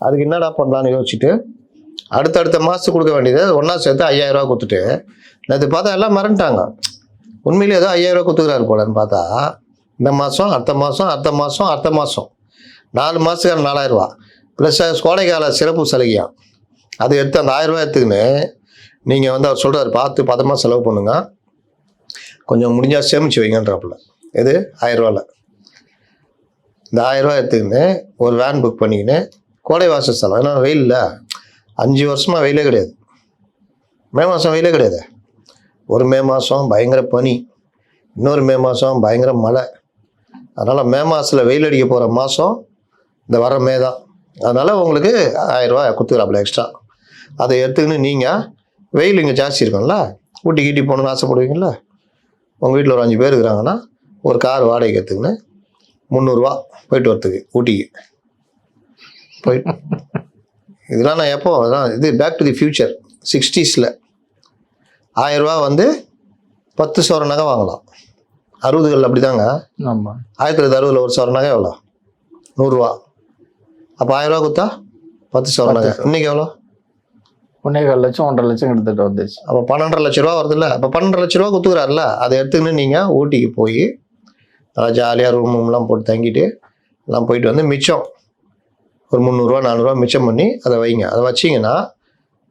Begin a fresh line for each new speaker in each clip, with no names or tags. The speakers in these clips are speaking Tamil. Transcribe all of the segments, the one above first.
அதுக்கு என்னடா பண்ணலான்னு யோசிச்சுட்டு அடுத்தடுத்த மாதத்துக்கு கொடுக்க வேண்டியது ஒன்றா சேர்த்து 5000 ரூபா கொடுத்துட்டு நேற்று பார்த்தா எல்லாம் மறந்துட்டாங்க. உண்மையிலே ஏதோ 5000 ரூபா கொடுத்துக்கிறாரு போலன்னு பார்த்தா இந்த மாதம் அடுத்த மாதம் அடுத்த மாதம் அடுத்த மாதம் 4 மாதத்துக்கு 4000 ரூபா ப்ளஸ் கோடைக்கால சிறப்பு சலுகையாம். அது எடுத்து அந்த 1000 ரூபா எடுத்துக்கின்னு நீங்கள் வந்து அவர் சொல்கிறார் பார்த்து பதமாக செலவு பண்ணுங்க, கொஞ்சம் முடிஞ்சால் சேமித்து வைங்கன்றாப்புல. எது 1000 ரூபாவில் இந்த 1000 ரூபா எடுத்துக்கின்னு ஒரு வேன் புக் பண்ணிக்கின்னு கோடை வாசல் செலவு. ஏன்னா வெயிலில் 5 வருஷமாக வெயிலே கிடையாது. மே மாதம் வெயிலே கிடையாது. ஒரு மே மாதம் பயங்கர பனி, இன்னொரு மே மாதம் பயங்கர மழை. அதனால் மே மாதத்தில் வெயில் அடிக்க போகிற மாதம் இந்த வர மே தான். அதனால் உங்களுக்கு 1000 ரூபா கொடுத்துக்கிறாப்புல எக்ஸ்ட்ரா. அதை எடுத்துக்கின்னு நீங்கள் வெயில் இங்கே ஜாஸ்தி இருக்கும்ல, ஊட்டி கீட்டி போகணுன்னு ஆசைப்படுவீங்கள, உங்கள் வீட்டில் ஒரு 5 பேர் இருக்கிறாங்கன்னா ஒரு கார் வாடகைக்கு எடுத்துக்கின்னு 300 ரூபா போயிட்டு வரத்துக்கு ஊட்டிக்கு போயிட்டு. இதெல்லாம் நான் எப்போ அதான் இது back to the future 60s 1000 ரூபா வந்து 10 சவர நகை வாங்கலாம். 60களில் அப்படி தாங்க.
ஆமாம்.
1960 ஒரு சவர நகை எவ்வளோ? 100 ரூபா. அப்போ 1000 ரூபா கொடுத்தா 10 சவர நகை. இன்னைக்கு எவ்வளோ?
1.25 லட்சம் 1.5 லட்சம் கிட்டத்தட்ட வந்துச்சு.
அப்போ 12.5 லட்ச ரூபா வருது இல்லை? அப்போ 12.5 லட்ச ரூபா கொடுத்துக்கிறாருல, அதை எடுத்துக்கின்னு நீங்கள் ஊட்டிக்கு போய் நல்லா ஜாலியாக ரூம்லாம் போட்டு தங்கிட்டு எல்லாம் போயிட்டு வந்து மிச்சம் ஒரு 300 ரூபா 400 ரூபா மிச்சம் பண்ணி அதை வைங்க. அதை வச்சிங்கன்னா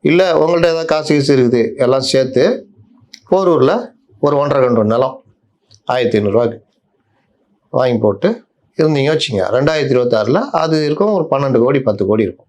இல்லை உங்கள்கிட்ட ஏதாவது காசு கீசு இருக்குது எல்லாம் சேர்த்து போரூரில் ஒரு 1.5 கண்டு நிலம் 1500 ரூபாய்க்கு வாங்கி போட்டு இருந்தீங்க வச்சுங்க. 2026 அது இருக்கும் ஒரு 12 கோடி 10 கோடி இருக்கும்.